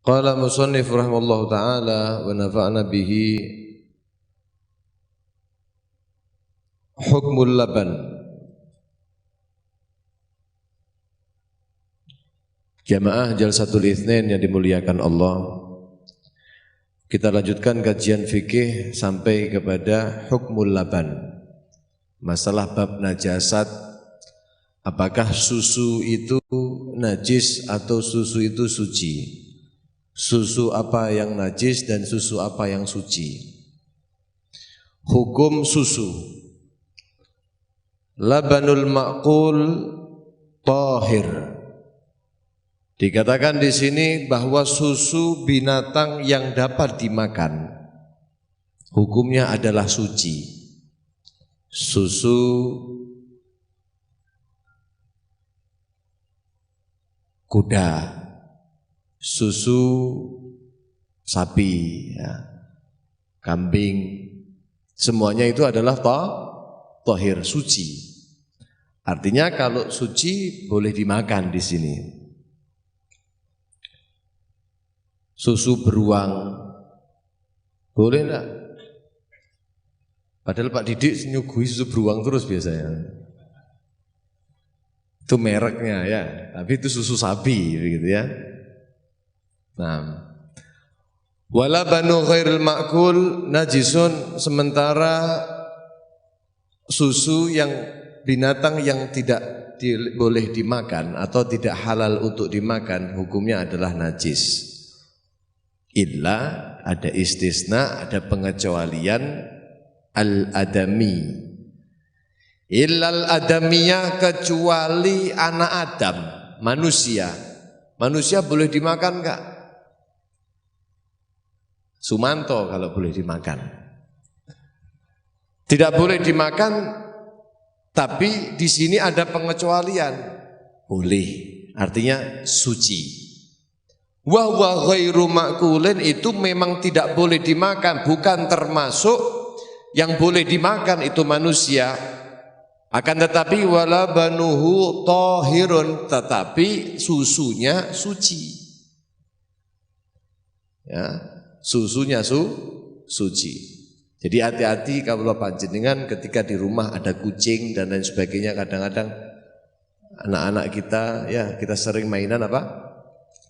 Qala musannif rahimallahu ta'ala wa nafa'na bihi hukmul laban. Jamaah Jalsatul Itsnain yang dimuliakan Allah, kita lanjutkan kajian fikih sampai kepada hukmul laban. Masalah bab najasat, apakah susu itu najis atau susu itu suci? Susu apa yang najis dan susu apa yang suci? Hukum susu. Labanul ma'qul tahir. Dikatakan di sini bahwa susu binatang yang dapat dimakan hukumnya adalah suci. Susu kuda, susu sapi, ya, kambing, semuanya itu adalah tahir, suci. Artinya kalau suci boleh dimakan di sini. Susu beruang boleh enggak? Padahal Pak Didik nyuguhi susu beruang terus biasanya. Itu mereknya ya, tapi itu susu sapi begitu ya. Nah, wala banu ghairil ma'kul najisun, sementara susu yang binatang yang tidak boleh dimakan atau tidak halal untuk dimakan hukumnya adalah najis. Illa, ada istisna, ada pengecualian, al-adami. Illal adamiyah, kecuali anak Adam, manusia. Manusia boleh dimakan enggak? Sumanto kalau boleh dimakan. Tidak boleh dimakan, tapi di sini ada pengecualian. Boleh, artinya suci. Wa huwa ghairu ma'kulin, itu memang tidak boleh dimakan, bukan termasuk yang boleh dimakan itu manusia. Akan tetapi wala banuhu tahirun, tetapi susunya suci. Ya, susunya suci. Jadi hati-hati kalau panjenengan ketika di rumah ada kucing dan lain sebagainya, kadang-kadang anak-anak kita ya, kita sering mainan apa?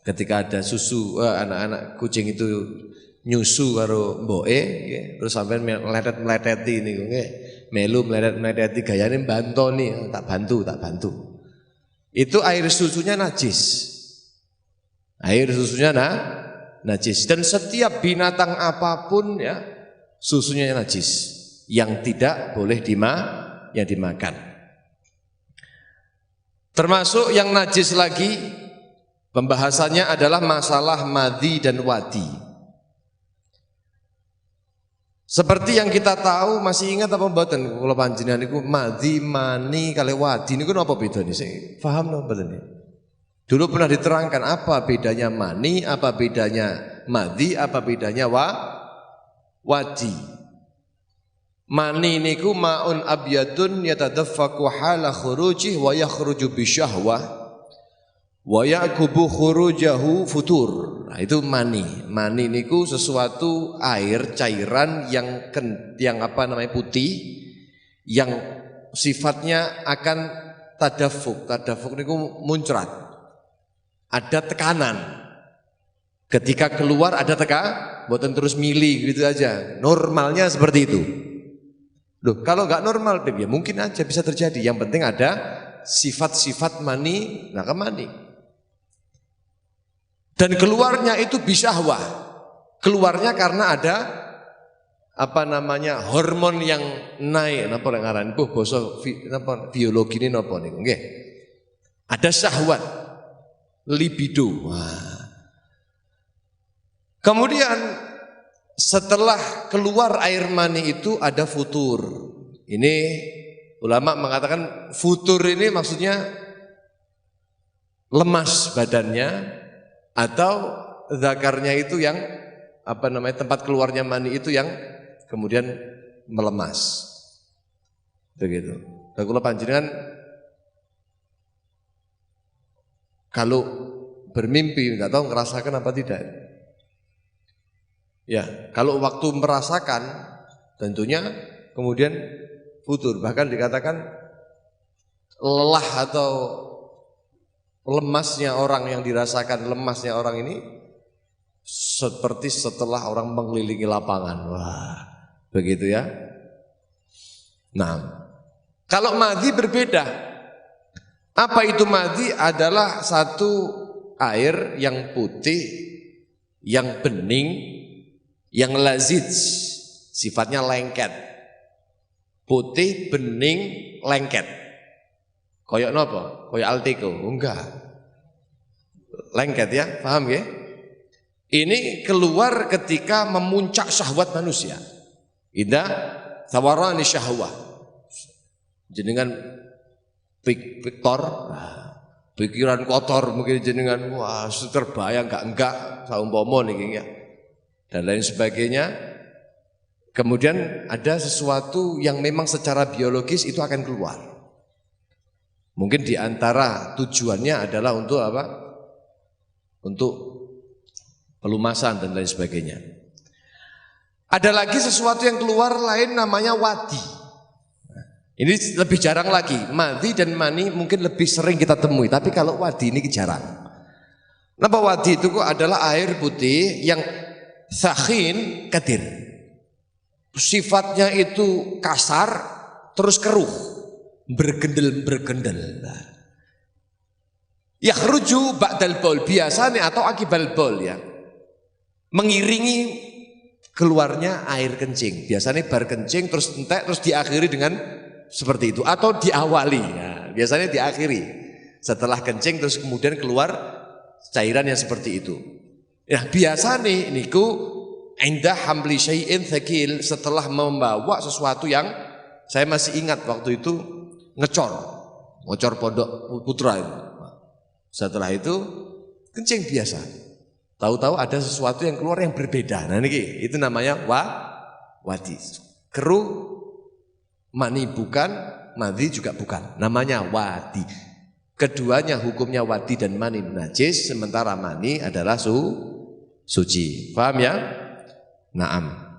Ketika ada susu, anak-anak kucing itu nyusu karo mboke, terus sampai meletet-meleteti ini, melu meletet-meleteti, gayane bantoni, tak bantu. Itu air susunya najis. Air susunya najis. Dan setiap binatang apapun ya, susunya najis, yang tidak boleh dimakan. Termasuk yang najis lagi, pembahasannya adalah masalah madhi dan wadi. Seperti yang kita tahu, masih ingat apa mboten kula panjenengan niku madhi, mani kali wadi niku napa bedane? Sing paham napa mboten? Dulu pernah diterangkan apa bedanya mani, apa bedanya madhi, apa bedanya wadi. Mani niku ma'un abyadun yatadaffaku hala khurujih wa yakhruju bisyahwah wa yakubu khurujahu futur. Nah, itu mani. Mani niku sesuatu air cairan yang apa namanya putih, yang sifatnya akan tadafuk. Tadafuk niku muncrat. Ada tekanan. Ketika keluar ada buatan terus milih gitu aja. Normalnya seperti itu. Loh, kalau nggak normal ya mungkin aja bisa terjadi. Yang penting ada sifat-sifat mani, nah mani. Dan keluarnya itu bisyahwah. Keluarnya karena ada apa namanya hormon yang naik, napa ngaran basa biologi ini napa niku nggih. Ada syahwat, libido. Wah. Kemudian setelah keluar air mani itu ada futur. Ini ulama mengatakan futur ini maksudnya lemas badannya, atau zakarnya itu yang apa namanya tempat keluarnya mani itu yang kemudian melemas. Begitu. Dan kula panjenengan kalau bermimpi, enggak tahu ngerasakan apa tidak. Ya, kalau waktu merasakan tentunya kemudian futur, bahkan dikatakan lelah atau lemasnya orang yang dirasakan lemasnya orang ini seperti setelah orang mengelilingi lapangan. Wah, begitu ya. Nah, kalau madhi berbeda. Apa itu madhi? Adalah satu air yang putih, yang bening, yang lazij, sifatnya lengket. Putih, bening, lengket. Koyok nopo? Koyok altiko? Enggak. Lengket ya, paham ya? Ini keluar ketika memuncak syahwat manusia. Idza tawarani syahwah. Jenengan piktor, pikiran kotor mungkin jenengan, wah terbayang enggak saumpama niki ya. Dan lain sebagainya. Kemudian ada sesuatu yang memang secara biologis itu akan keluar. Mungkin di antara tujuannya adalah untuk apa? Untuk pelumasan dan lain sebagainya. Ada lagi sesuatu yang keluar lain namanya wadi. Ini lebih jarang lagi. Madhi dan mani mungkin lebih sering kita temui, tapi kalau wadi ini jarang. Kenapa wadi itu kok adalah air putih yang sakhin kadir. Sifatnya itu kasar terus keruh, bergendel-bergendel. Yakhruju ba'dal baul, biasanya atau akibal baul ya. Mengiringi keluarnya air kencing. Biasanya bar kencing terus entek terus diakhiri dengan seperti itu atau diawali ya. Biasanya diakhiri. Setelah kencing terus kemudian keluar cairan yang seperti itu. Ya, biasa nih niku indah hamli syai'in thaqil, setelah membawa sesuatu yang saya masih ingat waktu itu ngecor pondok putra itu. Setelah itu kencing biasa. Tahu-tahu ada sesuatu yang keluar yang berbeda. Nah ini itu namanya wadi. Keruh, mani bukan, madhi juga bukan. Namanya wadi. Keduanya hukumnya wadi dan mani najis, sementara mani adalah suci. Paham ya? Naam.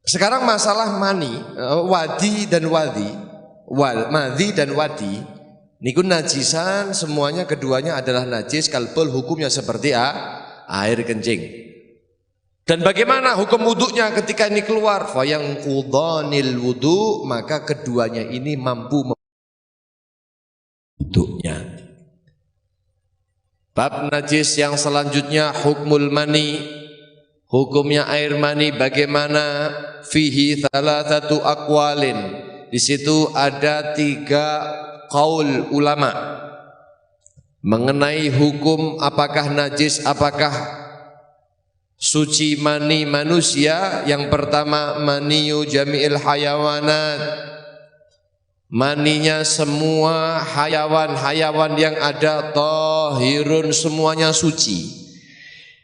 Sekarang masalah mani, wadi dan wadi. Madhi dan wadi niku najisan, semuanya keduanya adalah najis. Kalbul hukumnya seperti air kencing. Dan bagaimana hukum wuduknya ketika ini keluar? Fayang qudanil wudu, maka keduanya ini mampu wuduknya. Bab najis yang selanjutnya hukmul mani. Hukumnya air mani bagaimana? Fihi thalathatu aqwalin. Di situ ada 3 qaul ulama mengenai hukum apakah najis, apakah suci mani manusia. Yang pertama, maniyu jami'il hayawanat, maninya semua hayawan yang ada tahirun, semuanya suci.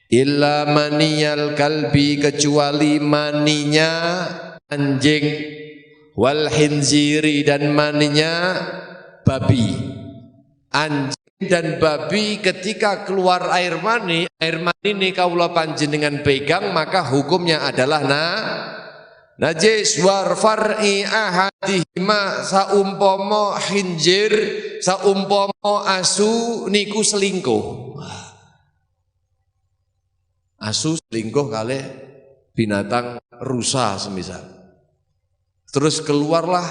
Illa maniyal kalbi, kecuali maninya anjing, wal khinziri, dan maninya babi. Anjing dan babi ketika keluar air mani ini kaula panjenengan pegang, maka hukumnya adalah najis. War far'i ahadihima, saumpama khinzir, saumpama asu niku selingkuh. Asu selingkuh kali binatang rusa semisal. Terus keluarlah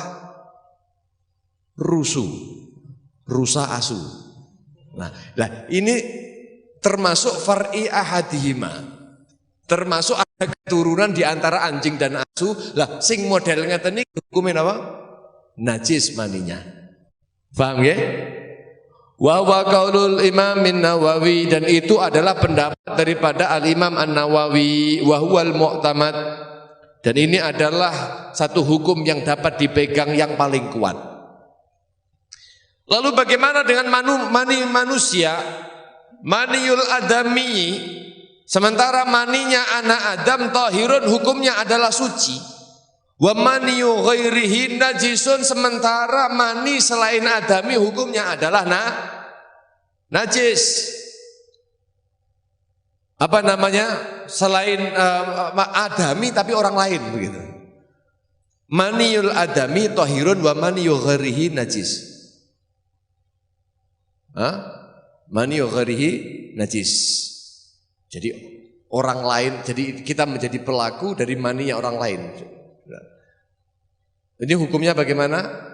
rusa asu. Nah, ini termasuk far'i ahadihima. Termasuk ada keturunan di antara anjing dan asu. Lah, sing model ngeten iki hukume apa? Najis maninya. Paham ya? Wa wa qaulul Imam An-Nawawi, dan itu adalah pendapat daripada Al-Imam An-Nawawi, wa huwal mu'tamad, dan ini adalah satu hukum yang dapat dipegang yang paling kuat. Lalu bagaimana dengan mani manusia? Maniul adami, sementara maninya anak Adam tahirun, hukumnya adalah suci. Wa maniyu ghairihi najisun, sementara mani selain adami hukumnya adalah najis. apa namanya, selain adami tapi orang lain begitu. Maniyul adami tahirun wa maniyu ghairihi najis. Maniyu ghairihi najis. Jadi orang lain, jadi kita menjadi pelaku dari maninya orang lain. Jadi hukumnya bagaimana?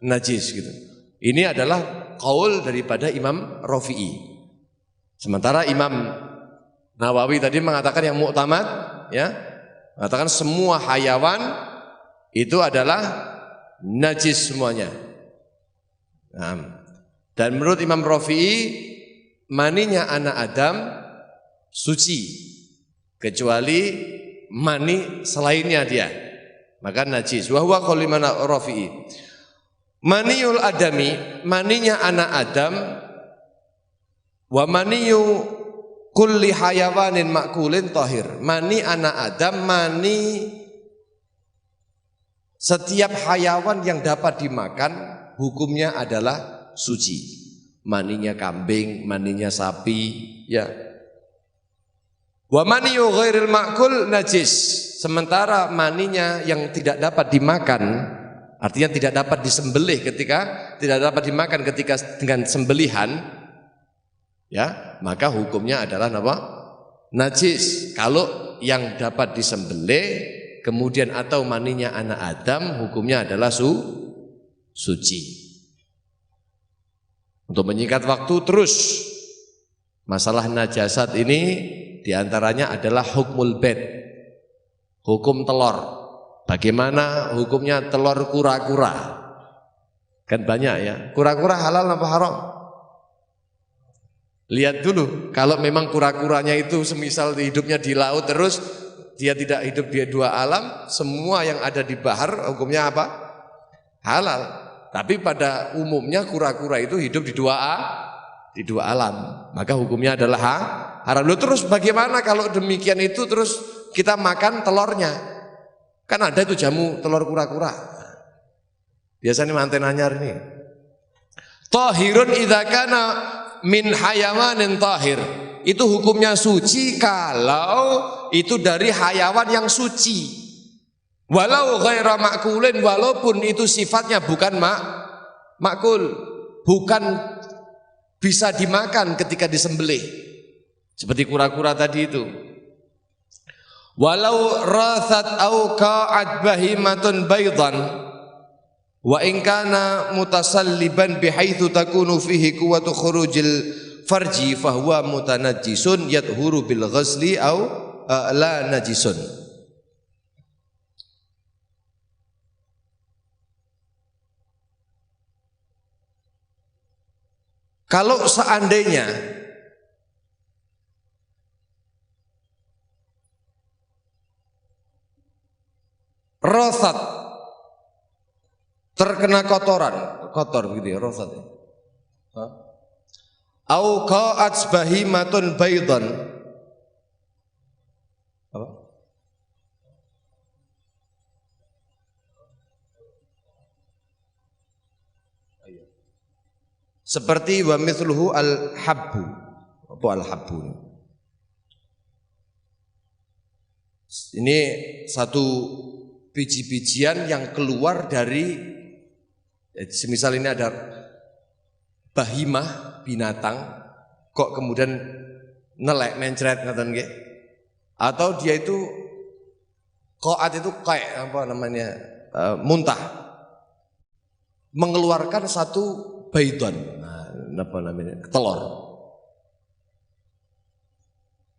Najis gitu. Ini adalah qaul daripada Imam Rafi'i. Sementara Imam Nawawi tadi mengatakan yang mu'tamad, ya, mengatakan semua hayawan itu adalah najis semuanya. Nah, dan menurut Imam Rafi'i, maninya anak Adam suci, kecuali mani selainnya dia, maka najis. Wa huwa qaul Imam Rafi'i. Maniul adami, maninya anak Adam, wa maniyu kulli hayawanin makulin tahir. Mani anak Adam, mani setiap hayawan yang dapat dimakan hukumnya adalah suci. Maninya kambing, maninya sapi, ya. Wa maniyu ghairil ma'kul najis. Sementara maninya yang tidak dapat dimakan, artinya tidak dapat disembelih tidak dapat dimakan ketika dengan sembelihan, ya, maka hukumnya adalah apa? Najis. Kalau yang dapat disembelih kemudian atau maninya anak Adam, hukumnya adalah suci. Untuk menyingkat waktu, terus masalah najasat ini diantaranya adalah hukmul bed, hukum telur. Bagaimana hukumnya telur kura-kura? Kan banyak ya, kura-kura halal apa haram? Lihat dulu, kalau memang kura-kuranya itu semisal hidupnya di laut terus, dia tidak hidup di dua alam, semua yang ada di bahar hukumnya apa? Halal. Tapi pada umumnya kura-kura itu hidup di dua alam, maka hukumnya adalah haram. Loh, terus bagaimana kalau demikian itu terus kita makan telurnya? Kan ada itu jamu telur kura-kura. Biasanya manten anyar ini. Tahirun idza kana min hayawanin tahir. Itu hukumnya suci kalau itu dari hayawan yang suci. Walau ghaira makulin, walaupun itu sifatnya bukan makul, bukan bisa dimakan ketika disembelih. Seperti kura-kura tadi itu. Walau rathat au ka'at bahimatun baydan wa in kana mutasalliban bihaitsu takunu fihi quwwatu khurujil farji fahuwa mutanajjisun yadhuru bil ghasli au la najisun. Kalau seandainya rosat terkena kotor begitu ya, rosat ya. Au qa'at bahimatun baydan. Apa? Seperti wa mithluhu al-habbu. Apa al-habbu? Ini satu biji-bijian yang keluar dari, semisal ini ada bahimah, binatang, kok kemudian nelek, mencret, ngatain nggih? Atau dia itu qoat itu kayak apa namanya, muntah, mengeluarkan satu baidon, apa namanya, telur.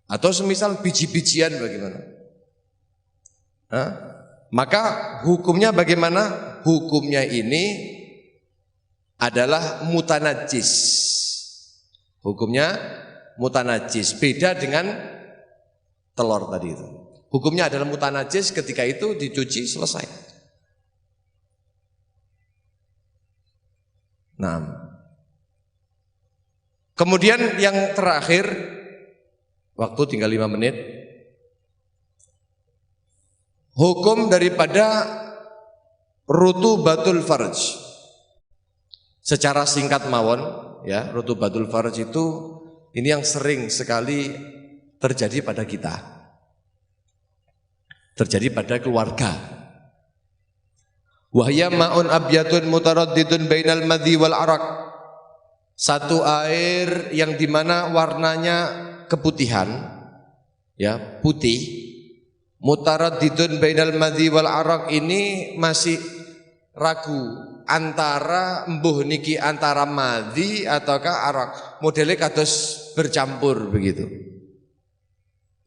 Atau semisal biji-bijian bagaimana? Maka hukumnya bagaimana? Hukumnya ini adalah mutanajis. Hukumnya mutanajis, beda dengan telur tadi itu. Hukumnya adalah mutanajis, ketika itu dicuci selesai. Nah, kemudian yang terakhir, waktu tinggal 5 menit. Hukum daripada rutubatul farj. Secara singkat mawon, ya, rutubatul farj itu ini yang sering sekali terjadi pada kita. Terjadi pada keluarga. Wahya ma'un abyadun mutaraddidun bainal madhi wal arak. Satu air yang dimana warnanya keputihan, ya putih. Mutaraddidun bainal madhi wal arak ini masih ragu antara mbuh niki antara madhi ataukah arak. Modelnya kados bercampur begitu.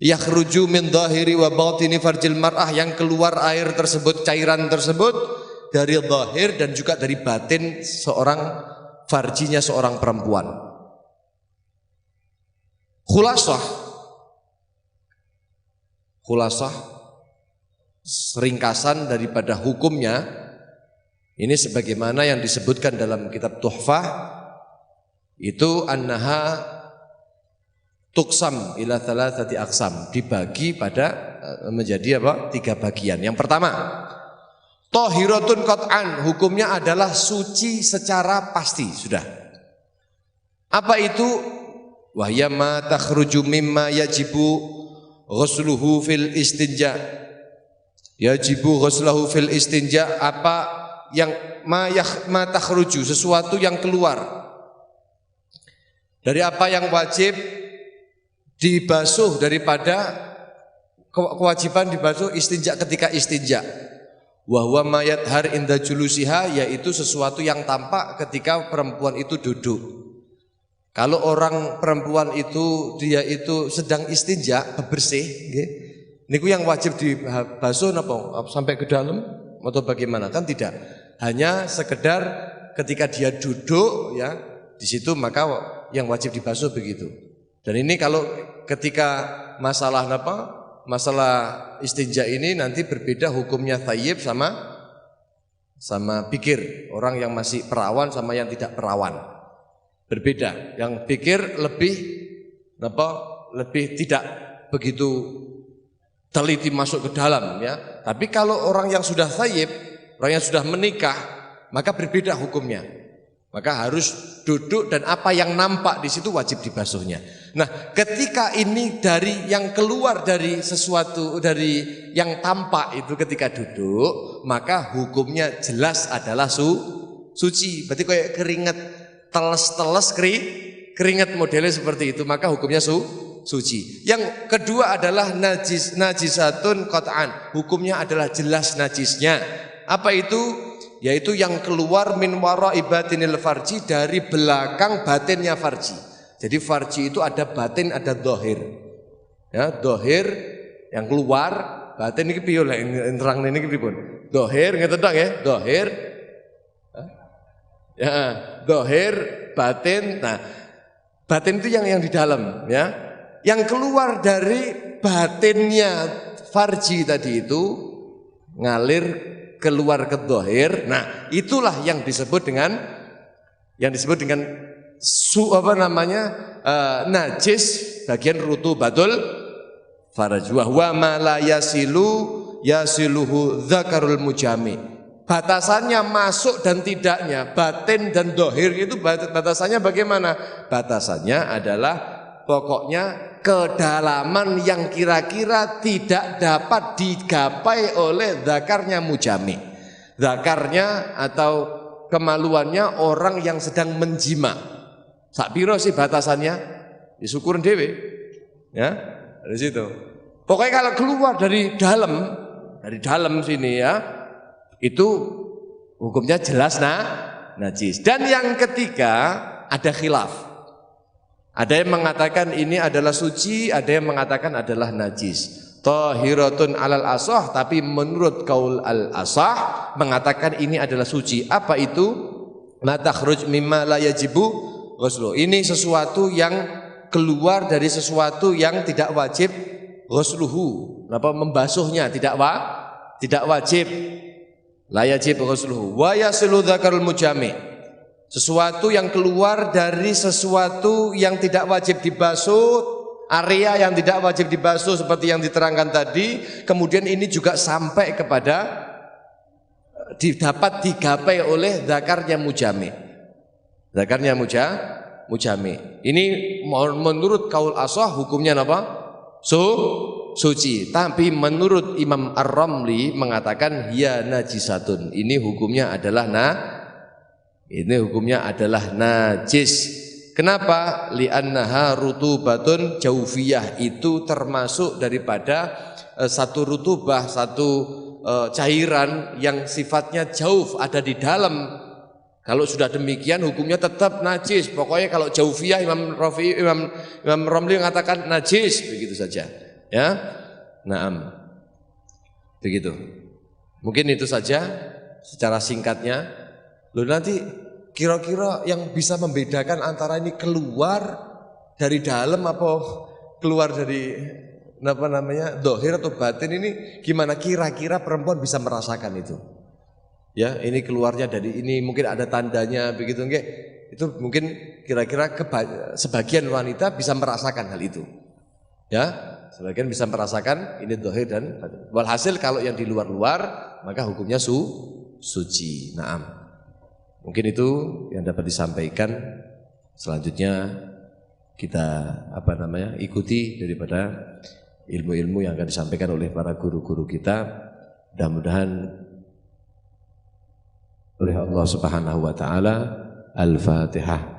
Yakhruju min dhahiri wa batini farjil mar'ah, yang keluar air tersebut, cairan tersebut dari zahir dan juga dari batin seorang, farjinya seorang perempuan. Khulasah ringkasan daripada hukumnya ini sebagaimana yang disebutkan dalam kitab Tuhfah, itu annaha tuksam ila thalathati aqsam, dibagi pada menjadi apa? 3 bagian. Yang pertama, tahiratun qat'an, hukumnya adalah suci secara pasti, sudah. Apa itu? Wahya ma takhruju mimma yajibu ghusluhu fil istinja. Yajibu ghusluhu fil istinja, apa yang ma takhruju, sesuatu yang keluar dari apa yang wajib dibasuh, daripada kewajiban dibasuh istinja ketika istinja. Wa huwa ma yadhar inda julusiha, yaitu sesuatu yang tampak ketika perempuan itu duduk. Kalau orang perempuan itu dia itu sedang istinja, bebersih, nggih. Niku yang wajib dibasuh napa? Sampai ke dalam atau bagaimana? Kan tidak. Hanya sekedar ketika dia duduk ya, di situ maka yang wajib dibasuh begitu. Dan ini kalau ketika masalah apa? Masalah istinja ini nanti berbeda hukumnya thayyib sama bikir. Orang yang masih perawan sama yang tidak perawan. Berbeda. Yang bikir lebih tidak begitu teliti masuk ke dalam ya. Tapi kalau orang yang sudah thayyib, orang yang sudah menikah, maka berbeda hukumnya. Maka harus duduk dan apa yang nampak di situ wajib dibasuhnya. Nah, ketika ini dari yang keluar dari sesuatu, dari yang tampak itu ketika duduk, maka hukumnya jelas adalah suci. Berarti kayak keringat, teles-teles keringat modelnya seperti itu, maka hukumnya suci. Yang kedua adalah najisatun qat'an, hukumnya adalah jelas najisnya. Apa itu? Yaitu yang keluar min wara'i batinil farji, dari belakang batinnya farji. Jadi farji itu ada batin, ada dohir. Ya, dohir yang keluar, batin ini piye lek terang ini pripun? Dohir ngeten tok ya, dohir. Ya, dohir, batin. Nah, batin itu yang di dalam ya. Yang keluar dari batinnya farji tadi itu ngalir keluar ke dohir. Nah, itulah yang disebut dengan najis bagian rutubatul faraj. Wa huwa ma la yasiluhu dzakarul mujami. Batasannya masuk dan tidaknya, batin dan dohir itu batasannya bagaimana? Batasannya adalah pokoknya kedalaman yang kira-kira tidak dapat digapai oleh zakarnya mujami. Zakarnya atau kemaluannya orang yang sedang menjima. Sak piro sih batasannya? Disukur dhewe. Ya, dari situ. Pokoknya kalau keluar dari dalam sini ya, itu hukumnya jelas najis. Dan yang ketiga ada khilaf. Ada yang mengatakan ini adalah suci, ada yang mengatakan adalah najis. Tahiratun alal asah, tapi menurut kaul al asah mengatakan ini adalah suci. Apa itu? Ma takhruj mimma la yajibu ghuslu. Ini sesuatu yang keluar dari sesuatu yang tidak wajib ghusluhu. Membasuhnya tidak wajib. La yajib ghusluhu. Wa yasilu dzakarul mujami. Sesuatu yang keluar dari sesuatu yang tidak wajib dibasuh, area yang tidak wajib dibasuh seperti yang diterangkan tadi. Kemudian ini juga sampai kepada dapat digapai oleh zakarnya mujami. Zakarnya mujami. Ini menurut kaul asah hukumnya apa? suci. Tapi menurut Imam Ar-Ramli mengatakan hiya najisatun. Ini hukumnya adalah najis. Kenapa? Li'annaha rutubatun jaufiyah, itu termasuk daripada satu rutubah, satu cairan yang sifatnya jauf, ada di dalam. Kalau sudah demikian hukumnya tetap najis. Pokoknya kalau jaufiyah Imam Ramli mengatakan najis, begitu saja. Ya. Naam. Begitu. Mungkin itu saja secara singkatnya. Loh, nanti kira-kira yang bisa membedakan antara ini keluar dari dalam apa keluar dari dohir atau batin, ini gimana kira-kira perempuan bisa merasakan itu? Ya, ini keluarnya dari ini, mungkin ada tandanya begitu enggak? Itu mungkin kira-kira sebagian wanita bisa merasakan hal itu. Ya, sebagian bisa merasakan ini dohir dan batin. Walhasil kalau yang di luar-luar maka hukumnya suci. Naam. Mungkin itu yang dapat disampaikan. Selanjutnya kita ikuti daripada ilmu-ilmu yang akan disampaikan oleh para guru-guru kita. Mudah-mudahan oleh Allah Subhanahu wa taala. Al-Fatihah.